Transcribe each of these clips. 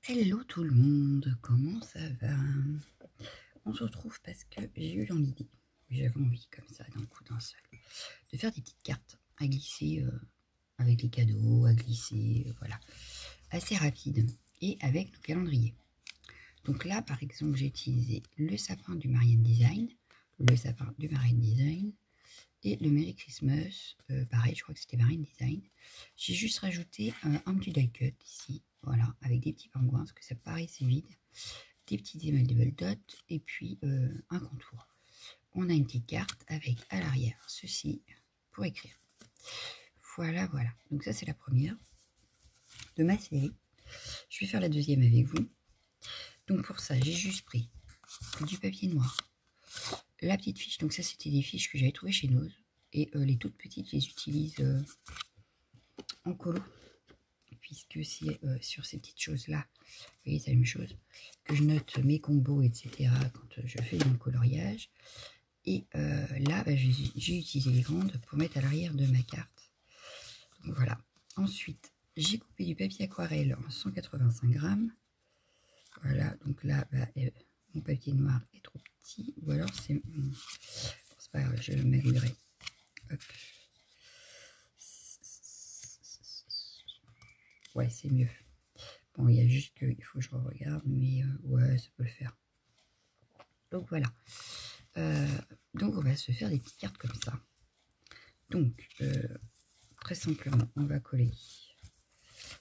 Hello tout le monde, comment ça va? On se retrouve parce que j'ai eu l'idée, j'avais envie comme ça d'un coup d'un seul, de faire des petites cartes à glisser avec les cadeaux, à glisser, voilà, assez rapide et avec nos calendriers. Donc là par exemple j'ai utilisé le sapin du Marianne Design, le sapin du Marianne Design et le Merry Christmas, pareil je crois que c'était Marianne Design. J'ai juste rajouté un petit die cut ici. Voilà, avec des petits pingouins, parce que ça paraissait vide, des petits Double Dot, et puis un contour. On a une petite carte avec à l'arrière ceci pour écrire. Voilà, voilà. Donc ça c'est la première de ma série. Je vais faire la deuxième avec vous. Donc pour ça, j'ai juste pris du papier noir, la petite fiche. Donc ça c'était des fiches que j'avais trouvées chez Nose. Et les toutes petites, je les utilise en colo. Puisque c'est sur ces petites choses-là, vous voyez, c'est la même chose, que je note mes combos, etc. quand je fais mon coloriage. Et là, bah, j'ai utilisé les grandes pour mettre à l'arrière de ma carte. Donc voilà. Ensuite, j'ai coupé du papier aquarelle en 185 grammes. Voilà, donc là, bah, mon papier noir est trop petit. Ou alors, c'est pas grave, je le m'aiguillerai. Hop. Ouais, c'est mieux. Bon, il y a juste qu'il faut que je regarde, mais ouais, ça peut le faire. Donc voilà. Donc on va se faire des petites cartes comme ça. Donc, très simplement, on va coller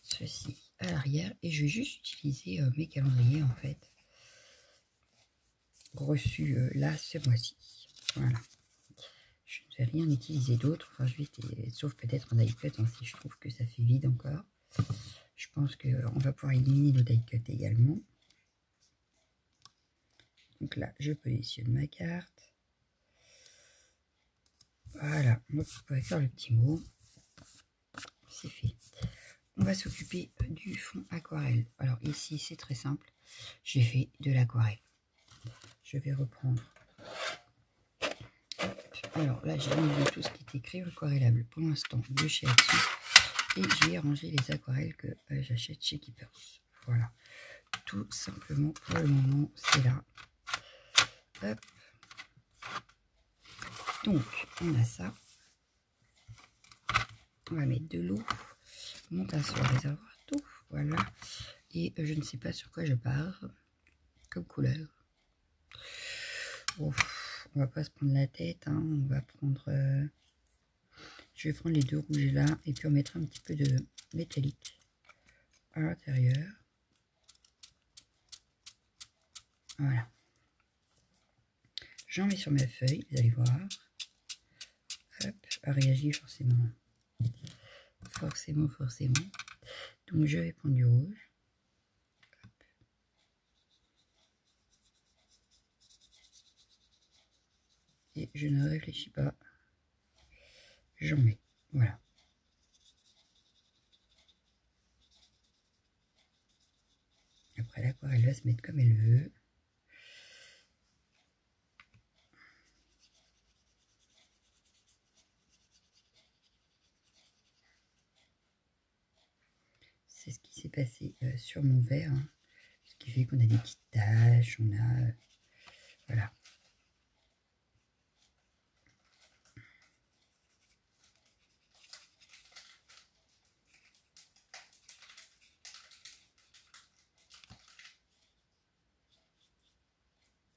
ceci à l'arrière. Et je vais juste utiliser mes calendriers, en fait, reçus là, ce mois-ci. Voilà. Je ne vais rien utiliser d'autre. Enfin, je vais, sauf peut-être un die cut, hein, si je trouve que ça fait vide encore. Je pense qu'on va pouvoir éliminer le die cut également. Donc là, je positionne ma carte. Voilà, donc vous pouvez faire le petit mot. C'est fait. On va s'occuper du fond aquarelle. Alors ici, c'est très simple. J'ai fait de l'aquarelle. Je vais reprendre. Alors là, j'ai mis tout ce qui est écrit aquarellable pour l'instant de chez Action. Et j'ai rangé les aquarelles que j'achète chez Keepers. Voilà. Tout simplement, pour le moment, c'est là. Hop. Donc, on a ça. On va mettre de l'eau. Mon pinceau à réservoir tout. Voilà. Et je ne sais pas sur quoi je pars comme couleur. Bon, on va pas se prendre la tête. Hein. On va prendre... je vais prendre les deux rouges là. Et puis on mettra un petit peu de métallique à l'intérieur. Voilà. J'en mets sur ma feuille, vous allez voir. Hop, elle réagit forcément. Forcément. Donc je vais prendre du rouge. Hop. Et je ne réfléchis pas. J'en mets. Voilà. Après l'aquarelle va se mettre comme elle veut. C'est ce qui s'est passé sur mon verre. Hein. Ce qui fait qu'on a des petites taches, on a... voilà.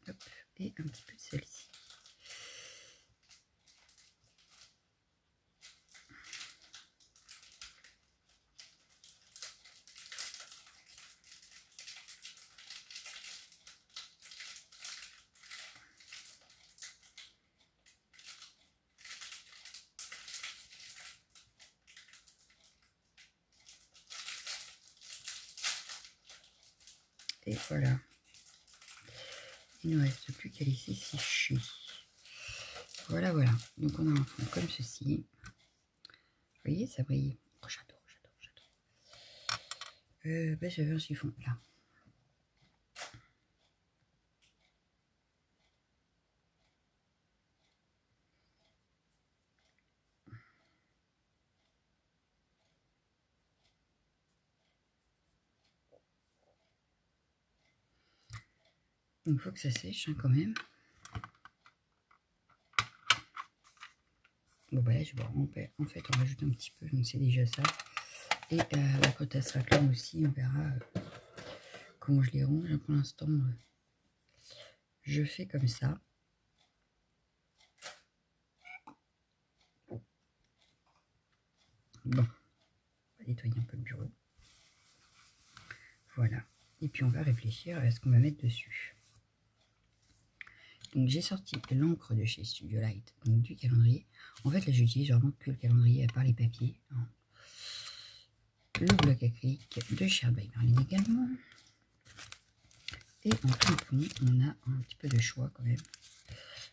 Hop, et un petit peu de celle-ci. Et voilà. Il ne reste plus qu'à laisser sécher. Voilà. Donc on a un fond comme ceci. Vous voyez, ça brille. Oh, j'adore. J'avais un chiffon là. il faut que ça sèche hein, quand même. Bon bah là je vais en fait on rajoute un petit peu, donc c'est déjà ça. Et quand elle sera pleine aussi, on verra comment je les ronge. Pour l'instant, je fais comme ça. Bon, on va nettoyer un peu le bureau. Voilà. Et puis on va réfléchir à ce qu'on va mettre dessus. Donc j'ai sorti l'encre de chez Studio Light, donc du calendrier. En fait là j'utilise vraiment que le calendrier à part les papiers. Hein. Le bloc acrylique de Shared by Marlene également. Et en tampon, on a un petit peu de choix quand même.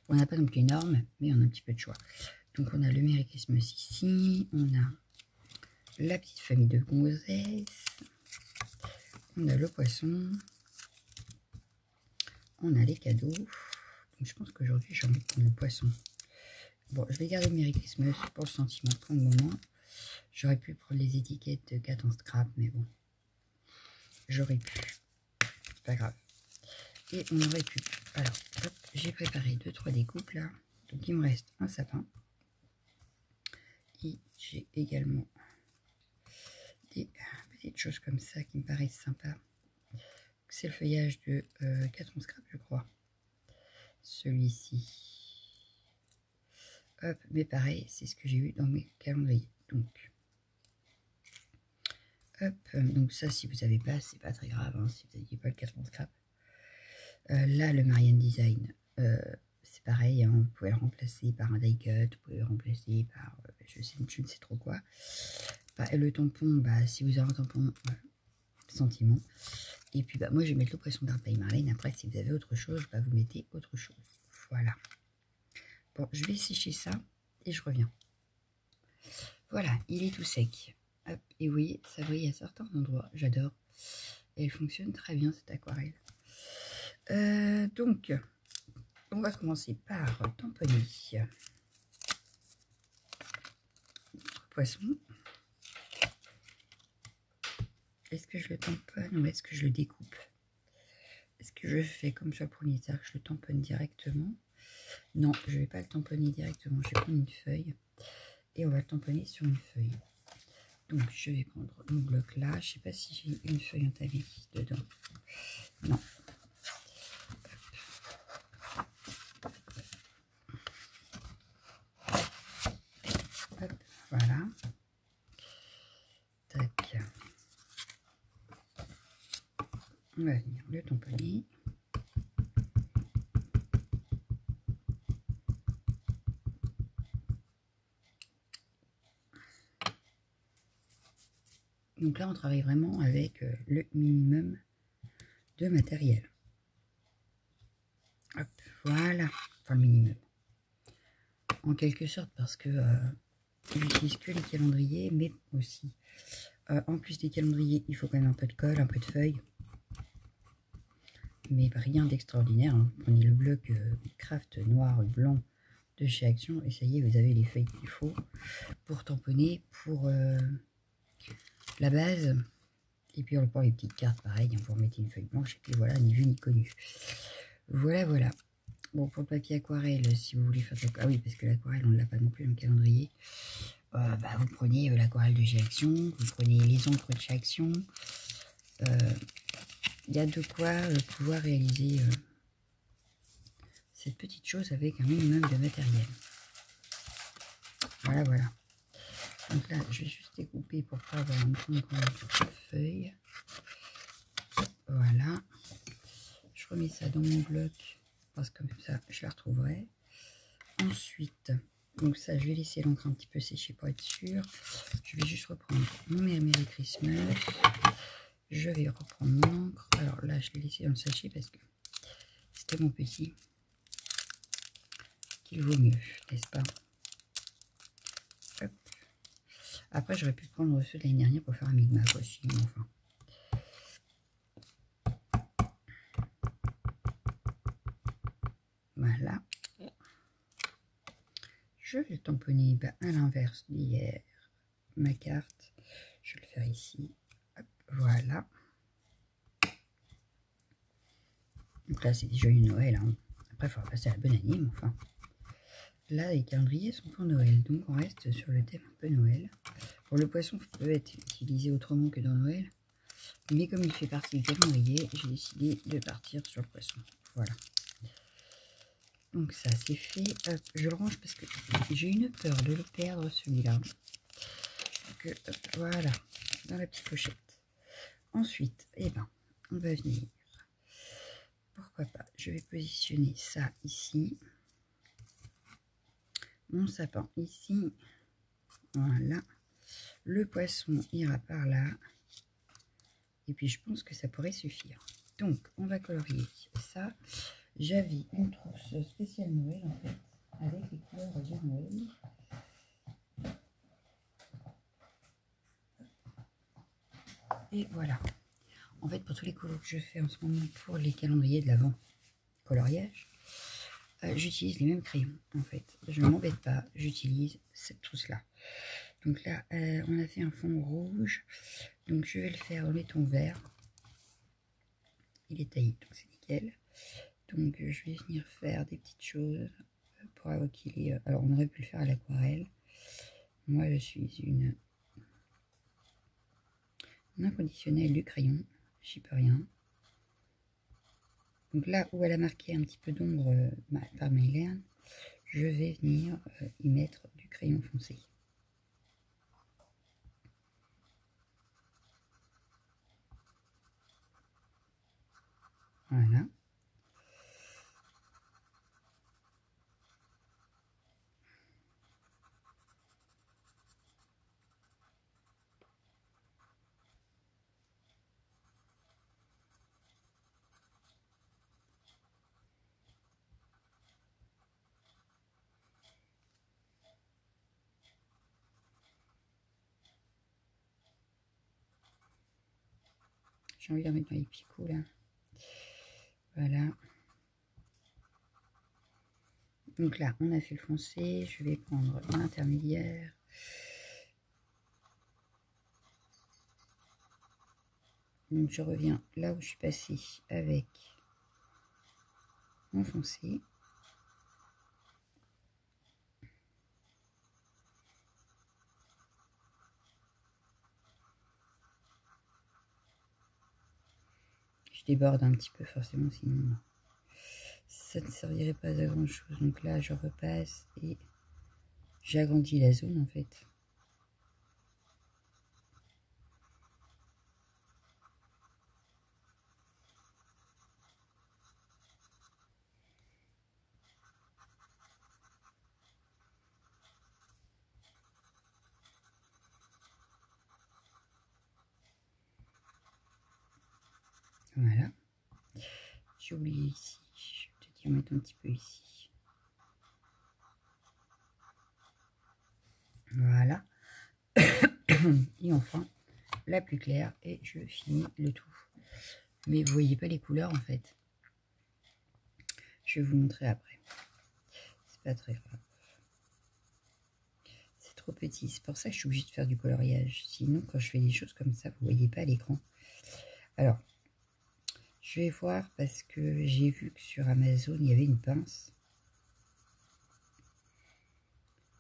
On n'a pas non plus énorme, mais on a un petit peu de choix. Donc on a le Merry Christmas ici, on a la petite famille de gonzesses, on a le poisson, on a les cadeaux. Donc je pense qu'aujourd'hui j'ai envie de prendre le poisson. Bon, je vais garder le Merry Christmas pour le sentiment pour le moment. J'aurais pu prendre les étiquettes de 4 en scrap, mais bon, j'aurais pu. C'est pas grave. Et on aurait pu. Alors, hop, j'ai préparé 2-3 découpes là. Donc il me reste un sapin. Et j'ai également des petites choses comme ça qui me paraissent sympas. C'est le feuillage de 4 en scrap, je crois. Celui-ci. Hop, mais pareil, c'est ce que j'ai eu dans mes calendriers. Donc, hop, donc ça, si vous n'avez pas, c'est pas très grave. Hein, si vous n'aviez pas le 4 en scrap. Là, le Marianne Design, c'est pareil. Hein, vous pouvez le remplacer par un die cut. Vous pouvez le remplacer par je ne sais trop quoi. Le tampon, bah, si vous avez un tampon, sentiment. Et puis, bah, moi, je vais mettre le poisson d'Art by Marlene. Après, si vous avez autre chose, bah, vous mettez autre chose. Voilà. Bon, je vais sécher ça et je reviens. Voilà, il est tout sec. Hop, et oui, ça brille à certains endroits. J'adore. Et elle fonctionne très bien, cette aquarelle. Donc, on va commencer par tamponner notre poisson. Est-ce que je le tamponne ou est-ce que je le découpe? Est-ce que je fais comme sur le premier que je le tamponne directement? Non, je ne vais pas le tamponner directement. Je vais prendre une feuille et on va le tamponner sur une feuille. Donc, je vais prendre mon bloc là. Je ne sais pas si j'ai une feuille entamée dedans. Non. Hop, voilà. Tac. On va venir le tamponner. Donc là, on travaille vraiment avec le minimum de matériel. Hop, voilà. Enfin, le minimum. En quelque sorte, parce que j'utilise que les calendriers, mais aussi, en plus des calendriers, il faut quand même un peu de colle, un peu de feuilles. Mais rien d'extraordinaire. Hein. Prenez le bloc craft noir blanc de chez Action et ça y est, vous avez les feuilles qu'il faut pour tamponner, pour la base. Et puis on prend les petites cartes, pareil, hein, vous remettez une feuille blanche et puis voilà, ni vu ni connu. Voilà, voilà. Bon, pour le papier aquarelle, si vous voulez faire... Ah oui, parce que l'aquarelle, on ne l'a pas non plus dans le calendrier. Bah, vous prenez l'aquarelle de chez Action, vous prenez les encres de chez Action. Il y a de quoi pouvoir réaliser cette petite chose avec un minimum de matériel. Voilà, voilà. Donc là, je vais juste découper pour pas avoir une grande feuille. Voilà. Je remets ça dans mon bloc parce que comme ça, je la retrouverai. Ensuite, donc ça, je vais laisser l'encre un petit peu sécher pour être sûr. Je vais juste reprendre mon Merry Christmas. Je vais reprendre mon encre. Alors là, je l'ai laissé dans le sachet parce que c'était mon petit. Qu'il vaut mieux, n'est-ce pas? Hop. Après, j'aurais pu prendre ceux de l'année dernière pour faire un micmac aussi, mais enfin. Voilà. Je vais tamponner à l'inverse d'hier ma carte. Je vais le faire ici. Hop, voilà. Donc Donc là, c'est déjà une Noël. Hein. Après, il faudra passer à la bonne année, mais enfin. Là, les calendriers sont pour Noël. Donc, on reste sur le thème un peu Noël. Bon, le poisson peut être utilisé autrement que dans Noël. Mais comme il fait partie du calendrier, j'ai décidé de partir sur le poisson. Voilà. Donc ça, c'est fait. Hop, je le range parce que j'ai une peur de le perdre, celui-là. Donc, voilà, dans la petite pochette. Ensuite, eh ben, on va venir. Pourquoi pas, je vais positionner ça ici. Mon sapin ici. Voilà. Le poisson ira par là. Et puis, je pense que ça pourrait suffire. Donc, on va colorier ça. J'avais une trousse spéciale Noël, en fait, avec les couleurs de Noël. Et voilà. En fait, pour tous les colos que je fais en ce moment pour les calendriers de l'Avent coloriage, j'utilise les mêmes crayons, en fait. Je ne m'embête pas, j'utilise cette trousse-là. Donc là, on a fait un fond rouge. Donc je vais le faire en laiton vert. Il est taillé, donc c'est nickel. Donc je vais venir faire des petites choses pour avoir qu'il est... Alors on aurait pu le faire à l'aquarelle. Moi, je suis une inconditionnelle du crayon. J'y peux rien. Donc là où elle a marqué un petit peu d'ombre par Mylène, je vais venir y mettre du crayon foncé. Voilà. J'ai envie de la mettre dans les picots là. Voilà. Donc là, on a fait le foncé. Je vais prendre l'intermédiaire. Donc je reviens là où je suis passée avec mon foncé. Je déborde un petit peu forcément, sinon ça ne servirait pas à grand chose. Donc là, je repasse et j'agrandis la zone en fait. Voilà. J'ai oublié ici. Je vais peut-être y en mettre un petit peu ici. Voilà. Et enfin, la plus claire. Et je finis le tout. Mais vous voyez pas les couleurs en fait. Je vais vous montrer après. C'est pas très grave. C'est trop petit. C'est pour ça que je suis obligée de faire du coloriage. Sinon, quand je fais des choses comme ça, vous voyez pas à l'écran. Alors, je vais voir parce que j'ai vu que sur Amazon, il y avait une pince.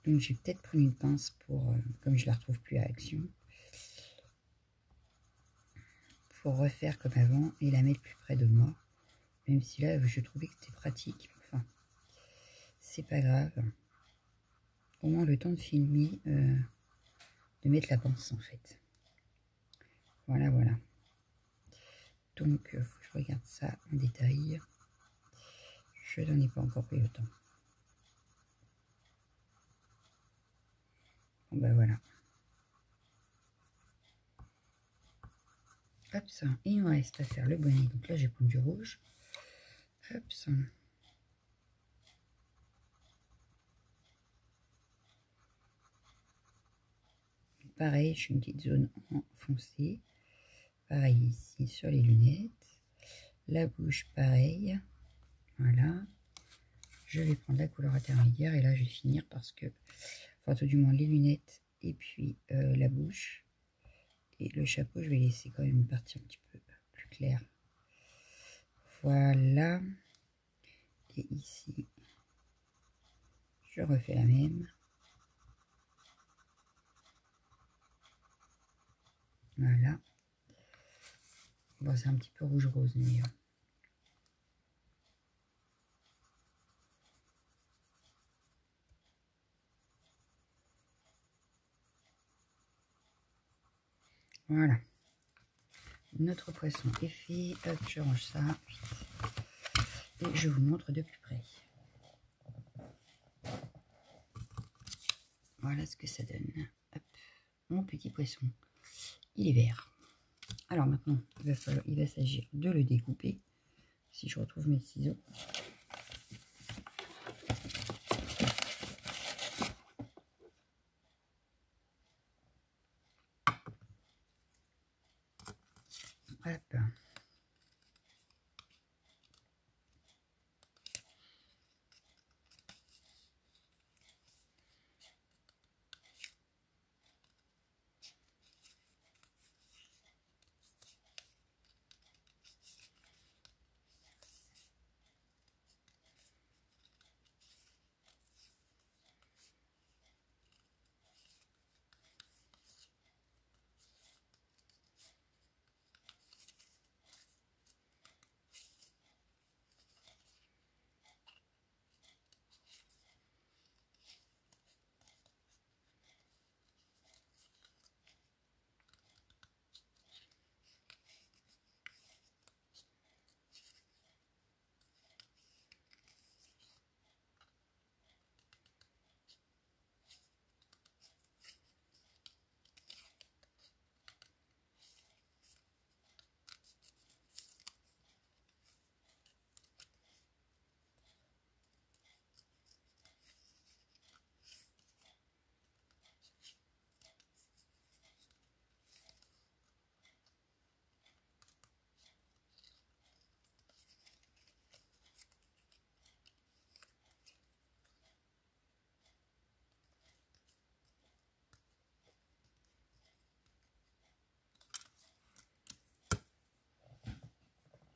Donc, j'ai peut-être pris une pince pour, comme je la retrouve plus à Action, pour refaire comme avant et la mettre plus près de moi. Même si là, je trouvais que c'était pratique. Enfin, c'est pas grave. Au moins le temps de filmer, de mettre la pince en fait. Voilà, voilà. Donc, faut que je regarde ça en détail. Je n'en ai pas encore pris le temps. Bon, ben voilà. Hop, ça. Il nous reste à faire le bonnet. Donc là, j'ai pris du rouge. Hop, ça. Pareil, je fais une petite zone en foncé. Pareil ici sur les lunettes. La bouche, pareil. Voilà. Je vais prendre la couleur intermédiaire et là, je vais finir parce que, enfin, tout du moins les lunettes et puis la bouche. Et le chapeau, je vais laisser quand même une partie un petit peu plus claire. Voilà. Et ici, je refais la même. Voilà. Bon, c'est un petit peu rouge-rose, mais... Voilà. Notre poisson est fait. Hop, je range ça. Et je vous montre de plus près. Voilà ce que ça donne. Hop, mon petit poisson. Il est vert. Alors maintenant, il va s'agir de le découper. Si je retrouve mes ciseaux. Hop.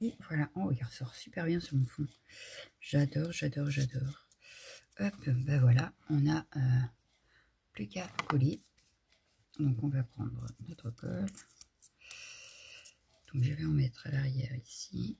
Et voilà, oh, il ressort super bien sur mon fond. J'adore, j'adore, j'adore. Hop, ben voilà, on a plus qu'à coller. Donc on va prendre notre colle. Donc je vais en mettre à l'arrière ici.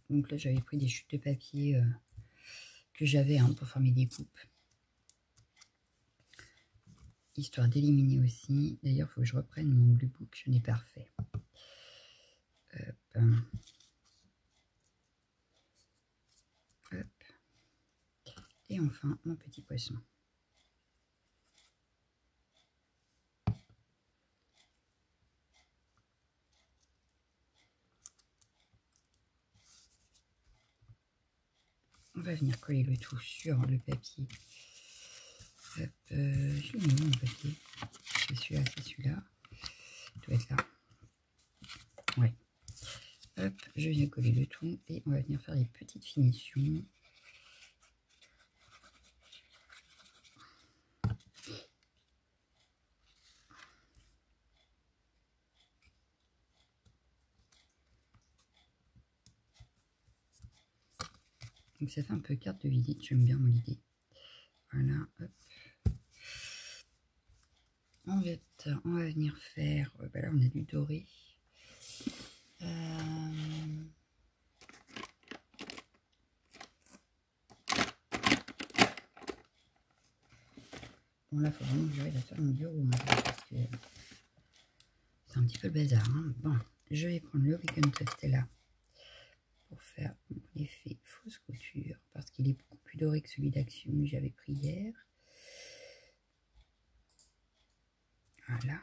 Donc là, j'avais pris des chutes de papier que j'avais pour faire mes découpes. Histoire d'éliminer aussi. D'ailleurs, il faut que je reprenne mon blue book, je n'ai pas refait. Hop. Hop. Et enfin, mon petit poisson. On va venir coller le tout sur le papier. Hop, je l'ai mis mon papier. C'est celui-là, c'est celui-là. Il doit être là. Ouais. Hop, je viens coller le tout et on va venir faire des petites finitions. Donc ça fait un peu carte de visite, j'aime bien mon idée. Voilà, hop. On va venir faire, bah là on a du doré. Bon là, il faut vraiment que j'arrive à faire mon bureau, parce que c'est un petit peu le bazar. Hein. Bon, je vais prendre le Weekend Stella pour faire l'effet fausse couture, parce qu'il est beaucoup plus doré que celui d'Action que j'avais pris hier. Voilà.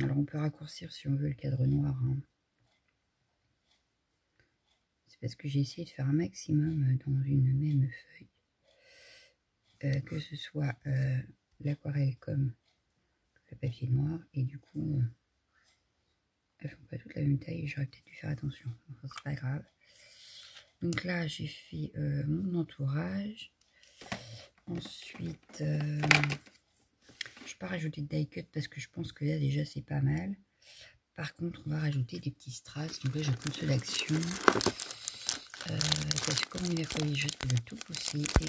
Alors on peut raccourcir si on veut le cadre noir. Hein. parce que j'ai essayé de faire un maximum dans une même feuille, que ce soit l'aquarelle comme le papier noir, et du coup elles font pas toutes la même taille et j'aurais peut-être dû faire attention. Enfin, c'est pas grave. Donc là j'ai fait mon entourage. Ensuite je ne vais pas rajouter de die cut parce que je pense que là déjà c'est pas mal. Par contre on va rajouter des petits strass. Donc là je prends ceux d'Action. Parce que comme on est mercredi, je vais tout pousser et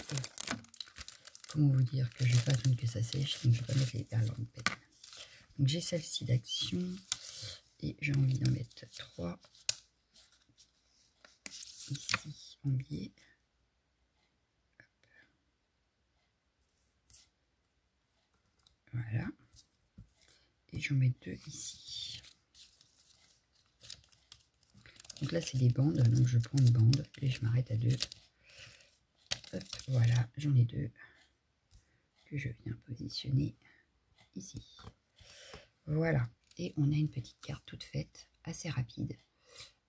comment vous dire que je vais pas attendre que ça sèche, donc je vais pas mettre les perles en peine. Donc j'ai celle-ci d'Action et j'ai envie d'en mettre 3 ici en biais. Voilà. Et j'en mets 2 ici. Donc là c'est des bandes, donc je prends une bande et je m'arrête à 2. Hop, voilà, j'en ai 2 que je viens positionner ici. Voilà, et on a une petite carte toute faite, assez rapide,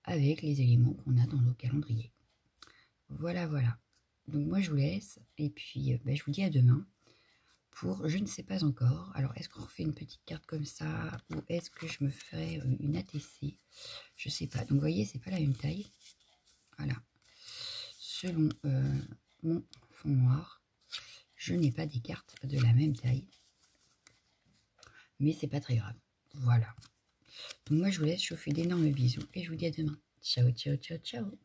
avec les éléments qu'on a dans nos calendriers. Voilà, voilà. Donc moi je vous laisse, et puis je vous dis à demain pour je ne sais pas encore. Alors est-ce qu'on refait une petite carte comme ça, ou est-ce que je me ferai une ATC? Je sais pas. Donc vous voyez, c'est pas la même taille. Voilà. Selon mon fond noir, je n'ai pas des cartes de la même taille. Mais c'est pas très grave. Voilà. Donc moi je vous laisse, je vous fais d'énormes bisous et je vous dis à demain. Ciao, ciao, ciao, ciao.